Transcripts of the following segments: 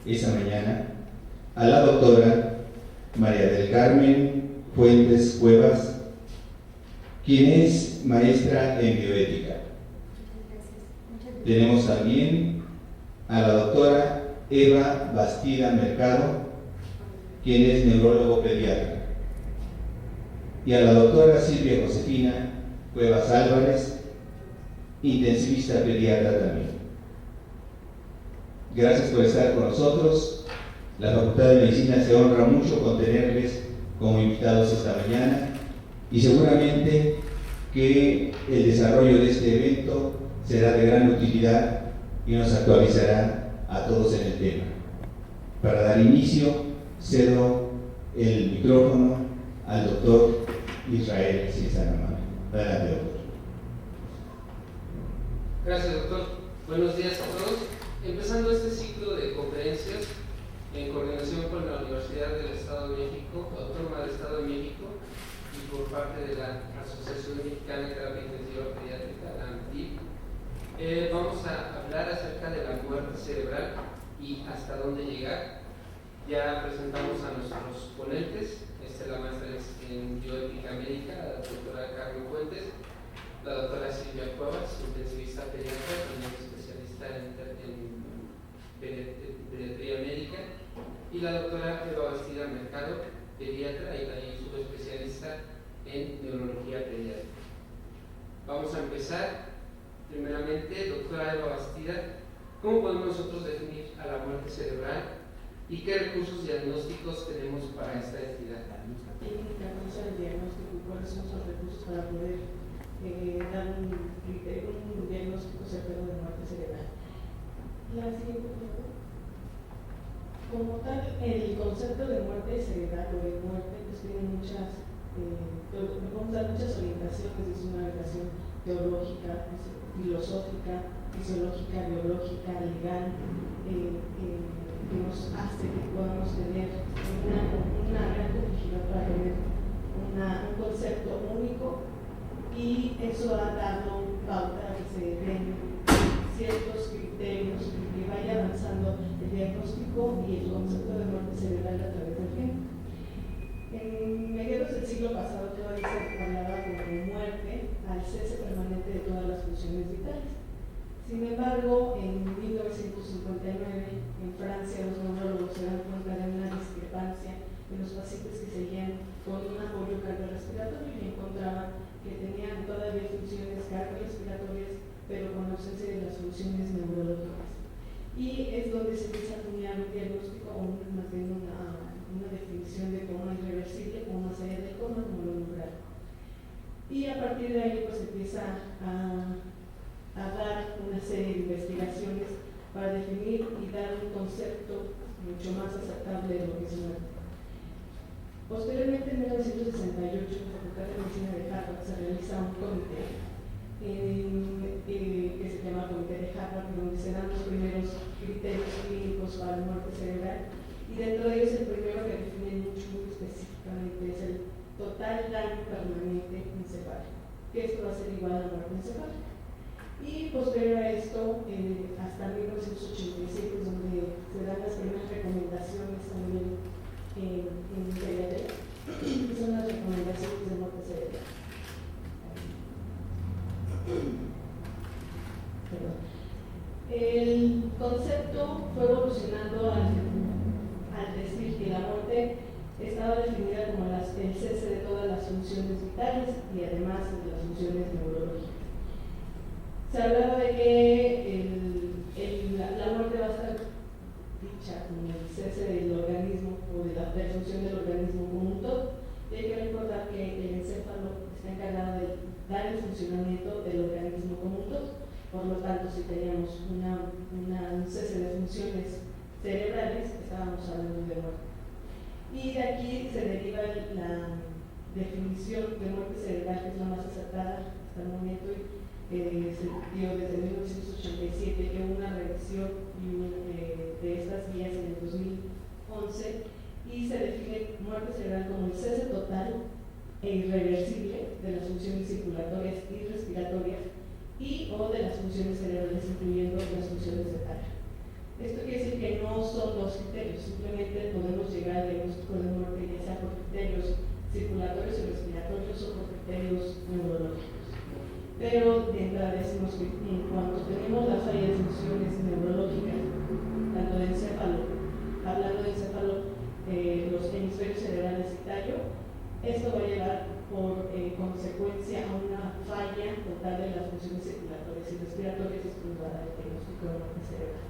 esa mañana a la doctora María del Carmen Fuentes Cuevas, quien es maestra en bioética. Tenemos también a la doctora Eva Bastida Mercado, quien es neurólogo pediatra, y a la doctora Silvia Josefina Cuevas Álvarez, intensivista pediatra también. Gracias por estar con nosotros. La Facultad de Medicina se honra mucho con tenerles como invitados esta mañana y seguramente que el desarrollo de este evento será de gran utilidad y nos actualizará a todos en el tema. Para dar inicio, cedo el micrófono al doctor Israel, si es tan amable. Adelante, doctor. Gracias, doctor. Buenos días a todos. Empezando este ciclo de conferencias en coordinación con la Universidad del Estado de México, Autónoma del Estado de México, y por parte de la Asociación Mexicana de Terapia Intensiva Pediátrica, la AMTIP, vamos a hablar acerca de la muerte cerebral y hasta dónde llegar. Ya presentamos a nuestros ponentes. La maestra en bioética médica, la doctora Carmen Fuentes, la doctora Silvia Cuevas, intensivista pediatra, también especialista en pediatría médica, y la doctora Eva Bastida Mercado, pediatra y también subespecialista en neurología pediátrica. Vamos a empezar. Primeramente, doctora Eva Bastida, ¿cómo podemos nosotros definir a la muerte cerebral y qué recursos diagnósticos tenemos para esta entidad? Técnica, ¿cómo es el diagnóstico? ¿Cuáles son los recursos para poder dar un diagnóstico certero de muerte cerebral? La siguiente, por favor. Como tal, el concepto de muerte cerebral o de muerte pues tiene muchas, podemos dar muchas orientaciones, es una orientación teológica, filosófica, fisiológica, biológica, legal, que nos hace que podamos tener una gran complejidad para tener un concepto único, y eso ha dado pauta a que se den ciertos criterios que vaya avanzando el diagnóstico y el concepto de muerte cerebral a través del tiempo. En mediados del siglo pasado todavía se hablaba como muerte al cese permanente de todas las funciones vitales. Sin embargo, en 1959, en Francia, los neurólogos se dan cuenta de una discrepancia en los pacientes que seguían con un apoyo cardiorrespiratorio y encontraban que tenían todavía funciones cardiorrespiratorias, pero con ausencia de las funciones neurológicas. Y es donde se empieza a acuñar un diagnóstico o más bien una definición de coma irreversible o más allá del coma, como lo nombraron. Y a partir de ahí, pues empieza a dar una serie de investigaciones para definir y dar un concepto mucho más aceptable de lo que es muerte. Posteriormente, en 1968, en la Facultad de Medicina de Harvard se realiza un comité que se llama Comité de Harvard, donde se dan los primeros criterios clínicos para la muerte cerebral, y dentro de ellos el primero que define muy específicamente es el total daño permanente encefálico, que esto va a ser igual a la muerte encefálica. Y posterior a esto, hasta 1987, donde se dan las primeras recomendaciones también en pediatría, que son las recomendaciones de muerte cerebral. El concepto fue evolucionando al decir que la muerte estaba definida como el cese de todas las funciones vitales y además de las funciones neurológicas. Se hablaba de que la muerte va a estar dicha como el cese del organismo o de la defunción del organismo como un todo. Y hay que recordar que el encéfalo está encargado de dar el funcionamiento del organismo como un todo. Por lo tanto, si teníamos un cese de funciones cerebrales, estábamos hablando de muerte. Y de aquí se deriva la definición de muerte cerebral, que es la más acertada hasta el momento, se dio desde 1987, que hubo una revisión de estas guías en el 2011, y se define muerte cerebral como el cese total e irreversible de las funciones circulatorias y respiratorias y o de las funciones cerebrales, incluyendo las funciones de tarea. Esto quiere decir que no son dos encéfalo, hablando de encéfalo, los hemisferios cerebrales y tallo. Esto va a llevar por consecuencia a una falla total de las funciones circulatorias y respiratorias, y esto nos va a dar el diagnóstico de muerte cerebral.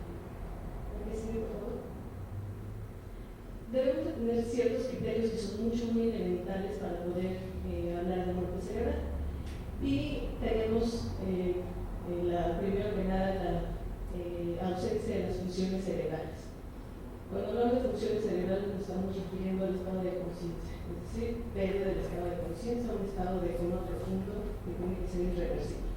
¿Por qué sigue, por favor? Debemos de tener ciertos criterios que son muy elementales para poder hablar de muerte cerebral. Y tenemos primero que nada la ausencia de las funciones cerebrales. Cuando hablamos de funciones cerebrales nos estamos refiriendo al estado de conciencia, es decir, pérdida del estado de conciencia, un estado de coma profundo que tiene que ser irreversible.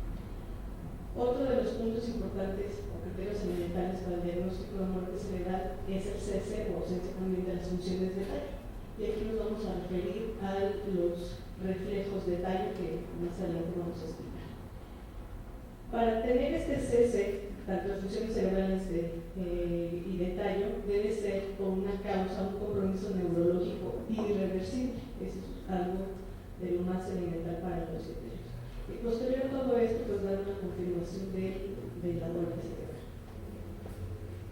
Otro de los puntos importantes o criterios elementales para el diagnóstico de muerte cerebral es el cese o ausencia también de las funciones de tallo. Y aquí nos vamos a referir a los reflejos de tallo que más adelante vamos a explicar. Para tener este cese, tanto las funciones cerebrales y de tallo, debe ser por una causa, un compromiso neurológico irreversible. Eso es algo de lo más elemental para los criterios. Y posterior a todo esto, pues dar una confirmación de la muerte cerebral.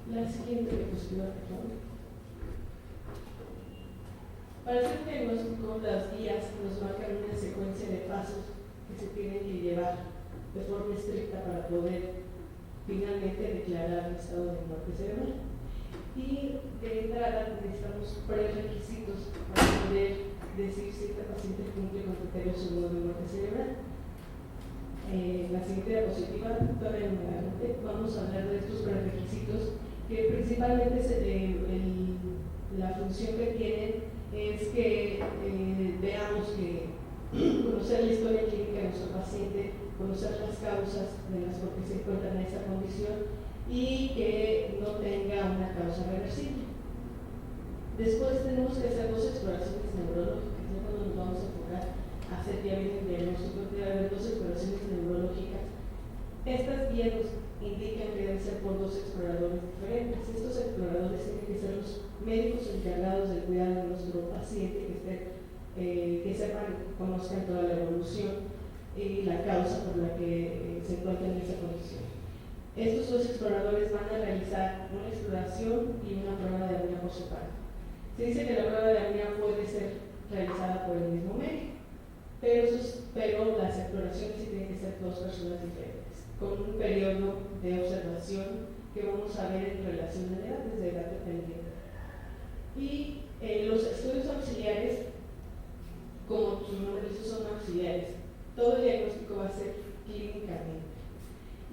La siguiente diapositiva, por favor. Para hacer un diagnóstico, las guías nos marcan una secuencia de pasos que se tienen que llevar de forma estricta para poder finalmente declarar el estado de muerte cerebral. Y de entrada necesitamos prerequisitos para poder decir si esta paciente cumple con criterios seguros de muerte cerebral. La siguiente diapositiva, todavía no me adelante, vamos a hablar de estos prerequisitos que principalmente la función que tienen es que veamos que conocer la historia clínica de nuestro paciente, conocer las causas de las por qué se encuentra en esa condición y que no tenga una causa reversible. Después tenemos que hacer dos exploraciones neurológicas, ya cuando nos vamos a enfocar a hacer ya bien el diagnóstico, debe haber dos exploraciones neurológicas. Estas guías nos indican que deben ser por dos exploradores diferentes. Estos exploradores tienen que ser los médicos encargados del cuidado de nuestro paciente, que sepan, conozcan toda la evolución y la causa por la que se encuentra en esa condición. Estos dos exploradores van a realizar una exploración y una prueba de apnea por separado. Se dice que la prueba de apnea puede ser realizada por el mismo médico, pero las exploraciones sí tienen que ser dos personas diferentes, con un periodo de observación que vamos a ver en relación a la edad, desde edad dependiente. Y los estudios auxiliares, como su nombre dice, son auxiliares. Todo el diagnóstico va a ser clínicamente.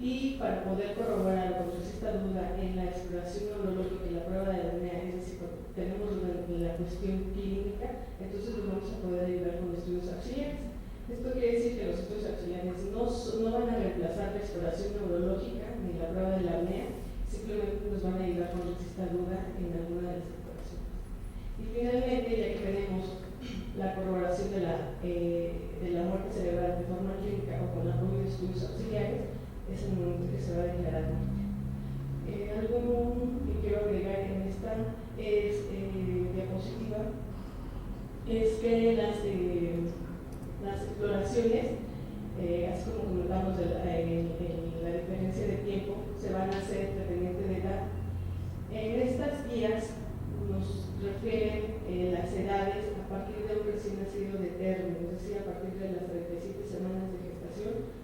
Y para poder corroborar o conocer esta duda en la exploración neurológica y la prueba de la apnea, es decir, cuando tenemos la cuestión clínica, entonces nos vamos a poder ayudar con estudios auxiliares. Esto quiere decir que los estudios auxiliares no van a reemplazar la exploración neurológica ni la prueba de la apnea, simplemente nos van a ayudar con esta duda en alguna de las exploraciones. Y finalmente, ya que tenemos la corroboración de la muerte cerebral de forma clínica o con apoyo de estudios auxiliares, es el momento que se va a declarar muerte. Algo que quiero agregar en esta diapositiva es que las exploraciones, así como comentamos la diferencia de tiempo, se van a hacer dependiente de edad. En estas guías nos refieren las edades a partir de un recién nacido de término, es decir, a partir de las 37 semanas de gestación,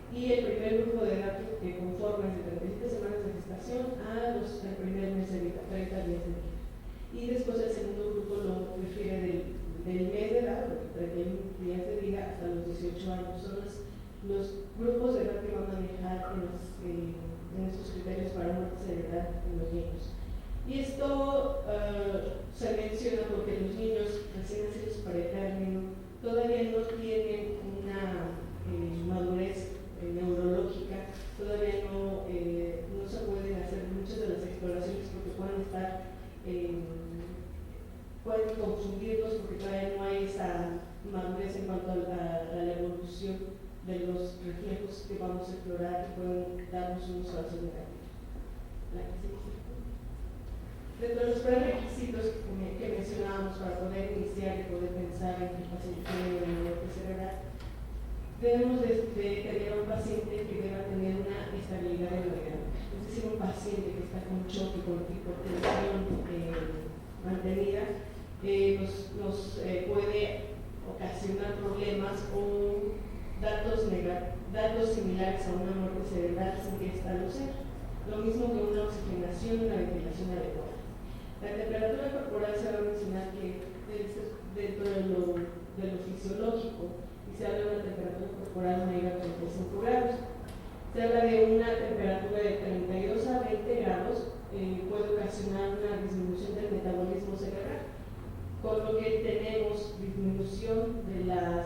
y el primer grupo de edad que conforma es de 37 semanas de gestación al primer mes de vida, 30 días de vida. Y después el segundo grupo lo refiere del mes de edad, 31 días de vida, hasta los 18 años. Son los grupos de edad que van a manejar en estos criterios para muerte cerebral en los niños. Y esto se menciona porque los niños recién nacidos pretérmino todavía no tienen una madurez neurológica, todavía no se pueden hacer muchas de las exploraciones porque pueden confundirlos porque todavía no hay esa madurez en cuanto a la evolución de los reflejos que vamos a explorar y pueden darnos unos falsos negativos. Dentro de los prerequisitos que mencionábamos para poder iniciar y poder pensar en que el paciente tiene una muerte cerebral, debemos de tener a un paciente que deba tener una estabilidad hemodinámica, es decir, un paciente que está con choque, con hipotensión, mantenida, nos puede ocasionar problemas o datos similares a una muerte cerebral sin que ésta lo sea. Lo mismo que una oxigenación y una ventilación adecuada. La temperatura corporal se va a mencionar que dentro de lo fisiológico, y se habla de una temperatura corporal mayor a 35 grados. Se habla de una temperatura de 32 a 20 grados, puede ocasionar una disminución del metabolismo cerebral, con lo que tenemos disminución de la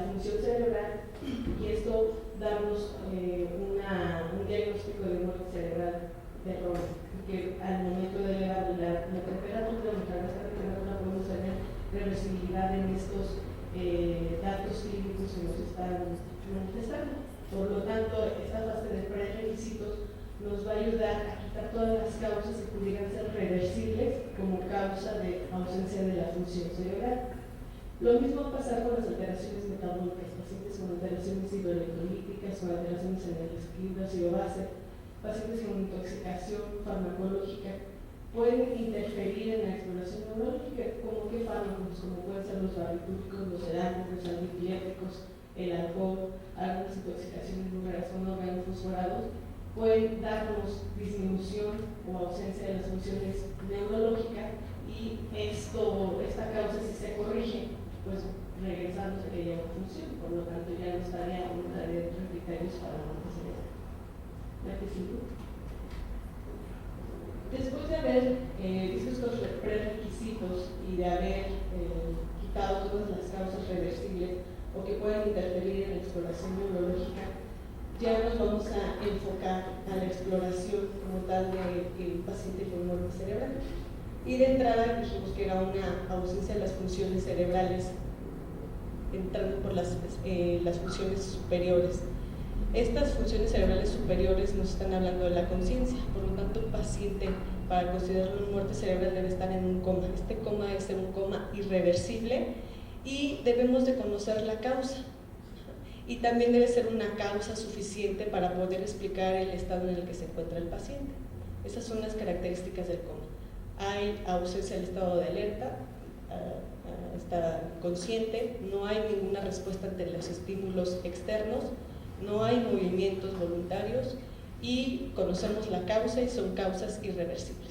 función cerebral, y esto darnos un diagnóstico de muerte cerebral erróneo, que al momento de elevar la temperatura, aumentar esta temperatura, podemos tener reversibilidad en estos datos clínicos que nos están manifestando. Por lo tanto, esta fase de prerequisitos nos va a ayudar a quitar todas las causas que pudieran ser reversibles como causa de ausencia de la función cerebral. Lo mismo va a pasar con las alteraciones metabólicas, pacientes con alteraciones hidroelectrolíticas, con alteraciones en el equilibrio ácido-base, pacientes con intoxicación farmacológica, pueden interferir en la exploración neurológica, como qué fármacos, como pueden ser los barbitúricos, los sedáticos, los antipiléticos, el alcohol, algunas intoxicaciones muy raras con organofosforados, pueden darnos disminución o ausencia de las funciones neurológicas, y esta causa, si se corrige, pues regresamos a aquella función, por lo tanto ya no estaría dentro de criterios para la muerte cerebral. ¿La que sigue? Después de haber visto estos prerequisitos y de haber quitado todas las causas reversibles o que puedan interferir en la exploración neurológica, ya nos vamos a enfocar a la exploración como tal del paciente con muerte cerebral. Y de entrada dijimos que era una ausencia de las funciones cerebrales, entrando por las funciones superiores. Estas funciones cerebrales superiores nos están hablando de la conciencia, por lo tanto un paciente, para considerarlo una muerte cerebral, debe estar en un coma. Este coma debe ser un coma irreversible y debemos de conocer la causa. Y también debe ser una causa suficiente para poder explicar el estado en el que se encuentra el paciente. Esas son las características del coma. Hay ausencia del estado de alerta, está consciente, no hay ninguna respuesta ante los estímulos externos, no hay movimientos voluntarios y conocemos la causa y son causas irreversibles.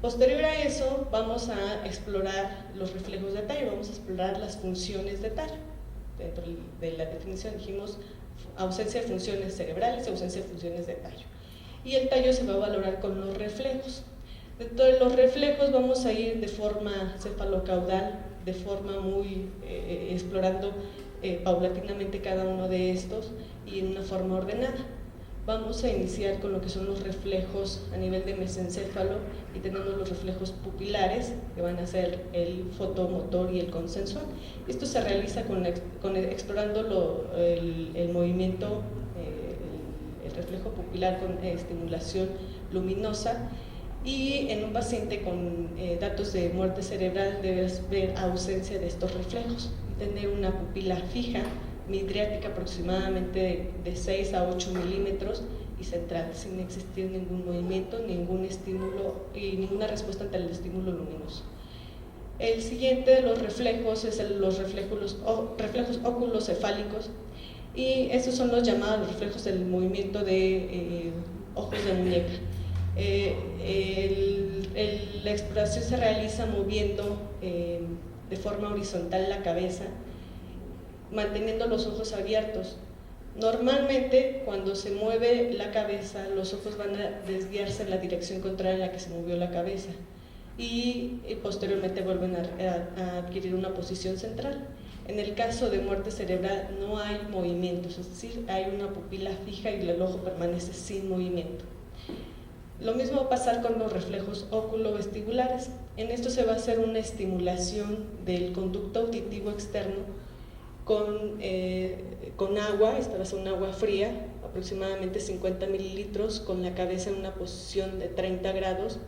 Posterior a eso vamos a explorar los reflejos de tallo, vamos a explorar las funciones de tallo. Dentro de la definición dijimos ausencia de funciones cerebrales y ausencia de funciones de tallo. Y el tallo se va a valorar con los reflejos. Dentro de los reflejos vamos a ir de forma cefalocaudal, de forma muy explorando paulatinamente cada uno de estos y en una forma ordenada. Vamos a iniciar con lo que son los reflejos a nivel de mesencéfalo y tenemos los reflejos pupilares, que van a ser el fotomotor y el consensual. Esto se realiza explorando el movimiento, el reflejo pupilar con estimulación luminosa, y en un paciente con datos de muerte cerebral debes ver ausencia de estos reflejos y tener una pupila fija, midriática aproximadamente de 6 a 8 milímetros y central, sin existir ningún movimiento, ningún estímulo y ninguna respuesta ante el estímulo luminoso. El siguiente de los reflejos es los reflejos oculocefálicos, y estos son los llamados reflejos del movimiento de ojos de muñeca. La exploración se realiza moviendo de forma horizontal la cabeza, manteniendo los ojos abiertos. Normalmente, cuando se mueve la cabeza, los ojos van a desviarse en la dirección contraria en la que se movió la cabeza y posteriormente vuelven a adquirir una posición central. En el caso de muerte cerebral no hay movimientos, es decir, hay una pupila fija y el ojo permanece sin movimiento. Lo mismo va a pasar con los reflejos óculo-vestibulares. En esto se va a hacer una estimulación del conducto auditivo externo con agua, esta va a ser un agua fría, aproximadamente 50 mililitros, con la cabeza en una posición de 30 grados.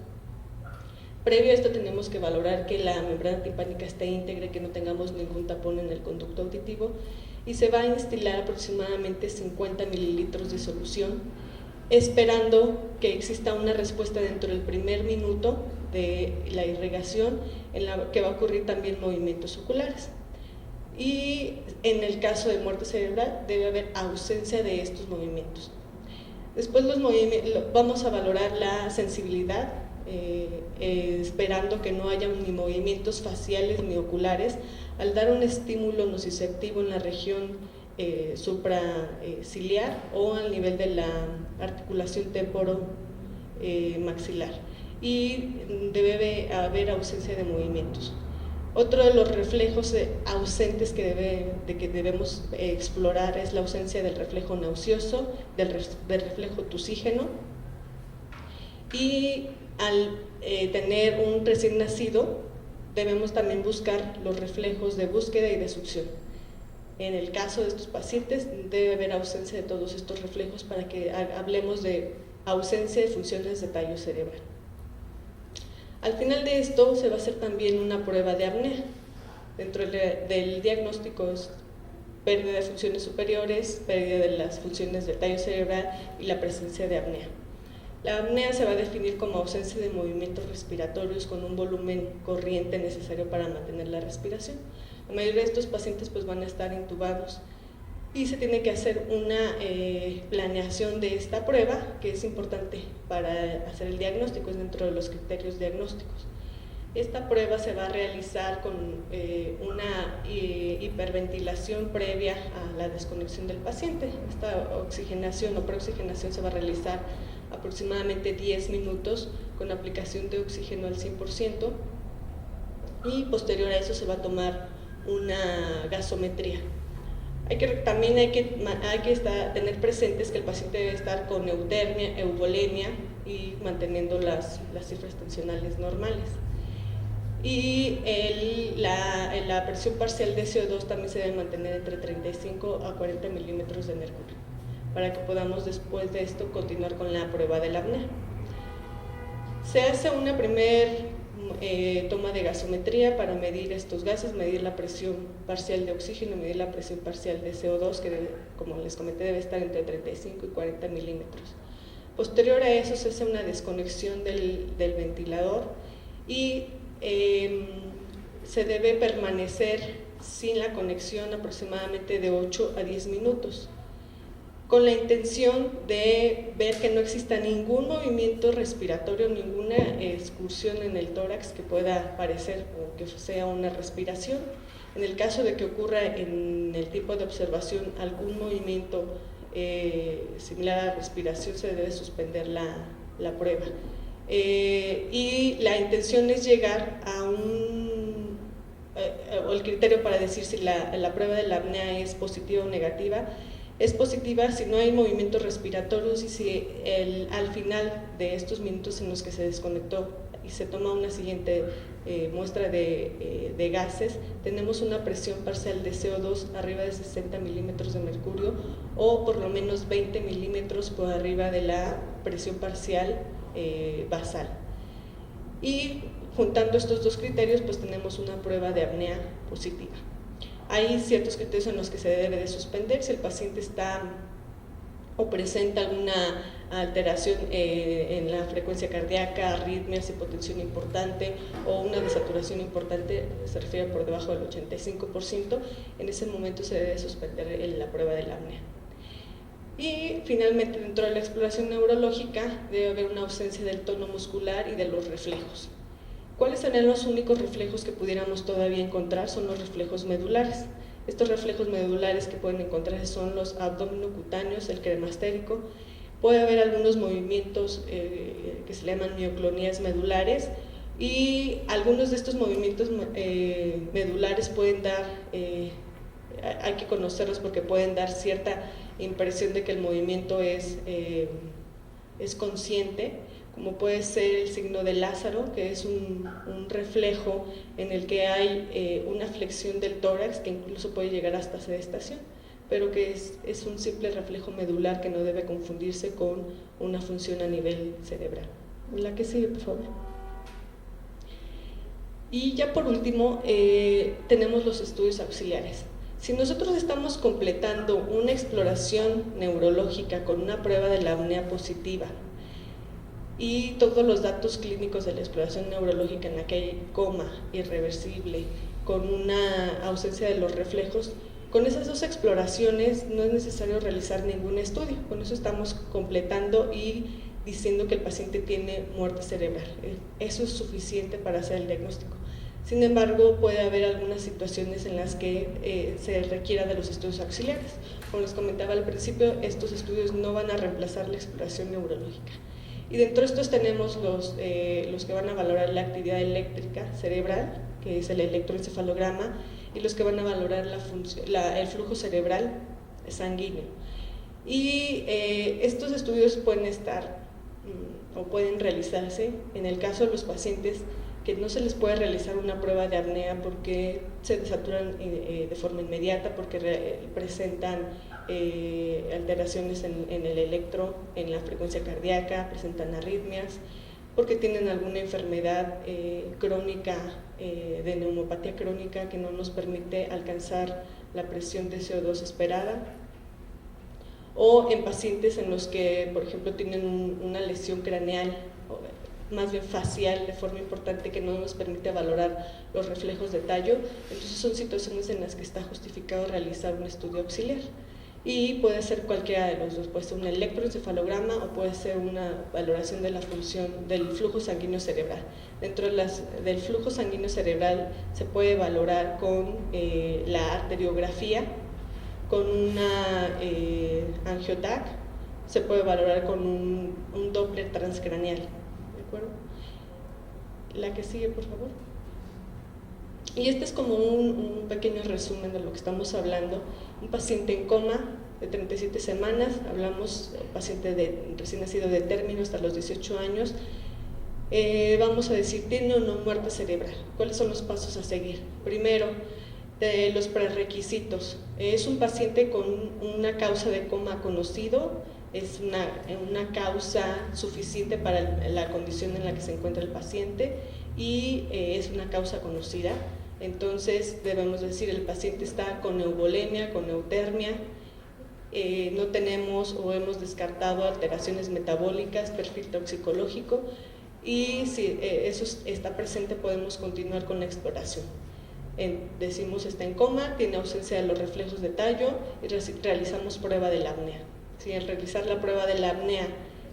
Previo a esto tenemos que valorar que la membrana timpánica esté íntegra, que no tengamos ningún tapón en el conducto auditivo, y se va a instilar aproximadamente 50 mililitros de solución, esperando que exista una respuesta dentro del primer minuto de la irrigación, en la que va a ocurrir también movimientos oculares. Y en el caso de muerte cerebral debe haber ausencia de estos movimientos. Después vamos a valorar la sensibilidad, esperando que no haya ni movimientos faciales ni oculares, al dar un estímulo nociceptivo en la región supraciliar o al nivel de la articulación temporo-maxilar. Y debe haber ausencia de movimientos. Otro de los reflejos ausentes que debemos explorar es la ausencia del reflejo nauseoso, del reflejo tusígeno, y al tener un recién nacido debemos también buscar los reflejos de búsqueda y de succión. En el caso de estos pacientes debe haber ausencia de todos estos reflejos para que hablemos de ausencia de funciones de tallo cerebral. Al final de esto se va a hacer también una prueba de apnea. Dentro del diagnóstico es pérdida de funciones superiores, pérdida de las funciones del tallo cerebral y la presencia de apnea. La apnea se va a definir como ausencia de movimientos respiratorios con un volumen corriente necesario para mantener la respiración. La mayoría de estos pacientes pues van a estar intubados y se tiene que hacer una planeación de esta prueba, que es importante para hacer el diagnóstico, es dentro de los criterios diagnósticos. Esta prueba se va a realizar con una hiperventilación previa a la desconexión del paciente. Esta oxigenación o preoxigenación se va a realizar aproximadamente 10 minutos con aplicación de oxígeno al 100%, y posterior a eso se va a tomar una gasometría. También hay que tener presentes que el paciente debe estar con eutermia, euvolemia y manteniendo las cifras tensionales normales. Y la presión parcial de CO2 también se debe mantener entre 35 a 40 milímetros de mercurio, para que podamos después de esto continuar con la prueba de la apnea. Se hace una primer toma de gasometría para medir estos gases, medir la presión parcial de oxígeno, medir la presión parcial de CO2, que como les comenté debe estar entre 35 y 40 milímetros. Posterior a eso se hace una desconexión del ventilador y se debe permanecer sin la conexión aproximadamente de 8 a 10 minutos, con la intención de ver que no exista ningún movimiento respiratorio, ninguna excursión en el tórax que pueda parecer o que sea una respiración. En el caso de que ocurra en el tipo de observación algún movimiento similar a la respiración, se debe suspender la prueba. Y la intención es llegar a el criterio para decir si la prueba de la apnea es positiva o negativa. Es positiva si no hay movimientos respiratorios y si al final de estos minutos en los que se desconectó y se toma una siguiente muestra de gases, tenemos una presión parcial de CO2 arriba de 60 milímetros de mercurio o por lo menos 20 milímetros por arriba de la presión parcial basal. Y juntando estos dos criterios, pues tenemos una prueba de apnea positiva. Hay ciertos criterios en los que se debe de suspender si el paciente está o presenta alguna alteración en la frecuencia cardíaca, arritmias, hipotensión importante o una desaturación importante, se refiere por debajo del 85%, en ese momento se debe suspender la prueba de la apnea. Y finalmente, dentro de la exploración neurológica debe haber una ausencia del tono muscular y de los reflejos. ¿Cuáles serían los únicos reflejos que pudiéramos todavía encontrar? Son los reflejos medulares. Estos reflejos medulares que pueden encontrarse son los abdominocutáneos, el cremastérico. Puede haber algunos movimientos que se llaman mioclonías medulares, y algunos de estos movimientos medulares pueden dar, hay que conocerlos porque pueden dar cierta impresión de que el movimiento es consciente, como puede ser el signo de Lázaro, que es un reflejo en el que hay una flexión del tórax que incluso puede llegar hasta sedestación, pero que es un simple reflejo medular que no debe confundirse con una función a nivel cerebral. La que sigue, por favor. Y ya por último, tenemos los estudios auxiliares. Si nosotros estamos completando una exploración neurológica con una prueba de la apnea positiva y todos los datos clínicos de la exploración neurológica en la que hay coma irreversible, con una ausencia de los reflejos, con esas dos exploraciones no es necesario realizar ningún estudio. Con eso estamos completando y diciendo que el paciente tiene muerte cerebral. Eso es suficiente para hacer el diagnóstico. Sin embargo, puede haber algunas situaciones en las que se requiera de los estudios auxiliares. Como les comentaba al principio, estos estudios no van a reemplazar la exploración neurológica. Y dentro de estos tenemos los que van a valorar la actividad eléctrica cerebral, que es el electroencefalograma, y los que van a valorar el flujo cerebral sanguíneo. Y estos estudios pueden estar o pueden realizarse en el caso de los pacientes que no se les puede realizar una prueba de apnea porque se desaturan de forma inmediata, porque presentan alteraciones en el electro, en la frecuencia cardíaca, presentan arritmias, porque tienen alguna enfermedad crónica, de neumopatía crónica que no nos permite alcanzar la presión de CO2 esperada, o en pacientes en los que, por ejemplo, tienen una lesión craneal, más bien facial, de forma importante, que no nos permite valorar los reflejos de tallo. Entonces son situaciones en las que está justificado realizar un estudio auxiliar. Y puede ser cualquiera de los dos, puede ser un electroencefalograma o puede ser una valoración de la función del flujo sanguíneo cerebral. Dentro del flujo sanguíneo cerebral se puede valorar con la arteriografía, con una angioTAC, se puede valorar con un Doppler transcraneal. ¿De acuerdo? La que sigue, por favor. Y este es como un pequeño resumen de lo que estamos hablando. Un paciente en coma de 37 semanas, hablamos paciente recién nacido de término hasta los 18 años. Vamos a decir, ¿tiene o no muerte cerebral? ¿Cuáles son los pasos a seguir? Primero, de los prerequisitos. Es un paciente con una causa de coma conocido, es una causa suficiente para la condición en la que se encuentra el paciente y es una causa conocida. Entonces debemos decir, el paciente está con neumolemia, con eutermia, no tenemos o hemos descartado alteraciones metabólicas, perfil toxicológico, y si eso está presente podemos continuar con la exploración. Decimos está en coma, tiene ausencia de los reflejos de tallo y realizamos prueba de la apnea. Si al realizar la prueba de la apnea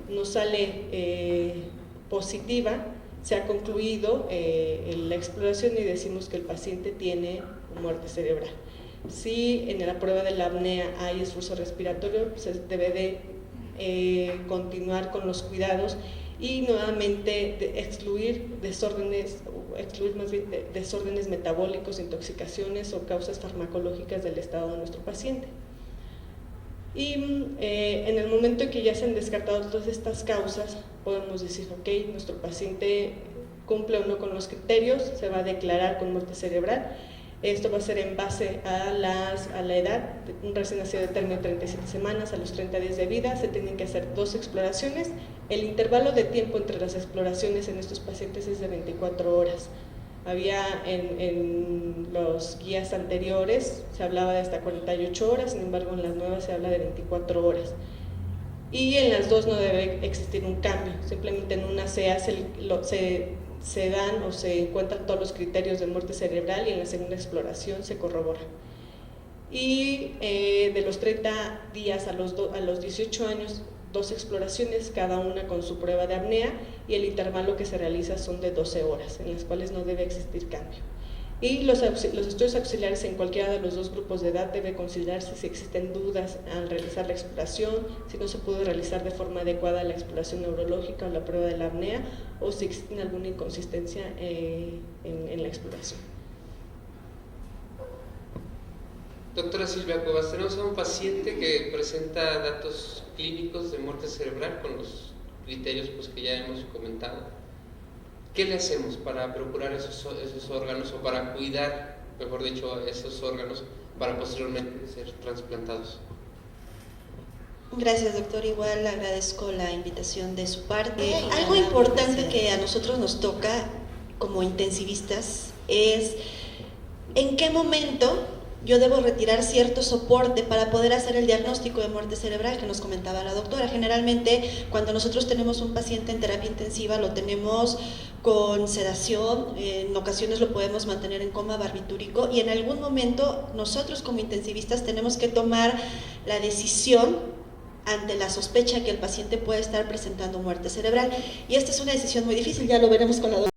nos sale positiva, se ha concluido la exploración y decimos que el paciente tiene muerte cerebral. Si en la prueba de la apnea hay esfuerzo respiratorio, se debe de continuar con los cuidados y nuevamente excluir desórdenes metabólicos, intoxicaciones o causas farmacológicas del estado de nuestro paciente. Y en el momento en que ya se han descartado todas estas causas, podemos decir, ok, nuestro paciente cumple o no con los criterios, se va a declarar con muerte cerebral. Esto va a ser en base a la edad. Un recién nacido de término de 37 semanas a los 30 días de vida se tienen que hacer 2 exploraciones. El intervalo de tiempo entre las exploraciones en estos pacientes es de 24 horas. Había en los guías anteriores, se hablaba de hasta 48 horas, sin embargo en las nuevas se habla de 24 horas. Y en las dos no debe existir un cambio, simplemente en una se dan o se encuentran todos los criterios de muerte cerebral y en la segunda exploración se corrobora. Y de los 30 días a los 18 años, 2 exploraciones, cada una con su prueba de apnea, y el intervalo que se realiza son de 12 horas, en las cuales no debe existir cambio. Y los estudios auxiliares en cualquiera de los 2 grupos de edad debe considerarse si existen dudas al realizar la exploración, si no se pudo realizar de forma adecuada la exploración neurológica o la prueba de la apnea, o si existe alguna inconsistencia en la exploración. Doctora Silvia Cuevas, tenemos a un paciente que presenta datos clínicos de muerte cerebral con los criterios que ya hemos comentado. ¿Qué le hacemos para procurar esos órganos o para cuidar, mejor dicho, esos órganos para posteriormente ser trasplantados? Gracias, doctor. Igual agradezco la invitación de su parte. Algo importante que a nosotros nos toca como intensivistas es en qué momento yo debo retirar cierto soporte para poder hacer el diagnóstico de muerte cerebral que nos comentaba la doctora. Generalmente, cuando nosotros tenemos un paciente en terapia intensiva, lo tenemos con sedación, en ocasiones lo podemos mantener en coma barbitúrico, y en algún momento nosotros como intensivistas tenemos que tomar la decisión ante la sospecha que el paciente puede estar presentando muerte cerebral. Y esta es una decisión muy difícil, ya lo veremos con la doctora.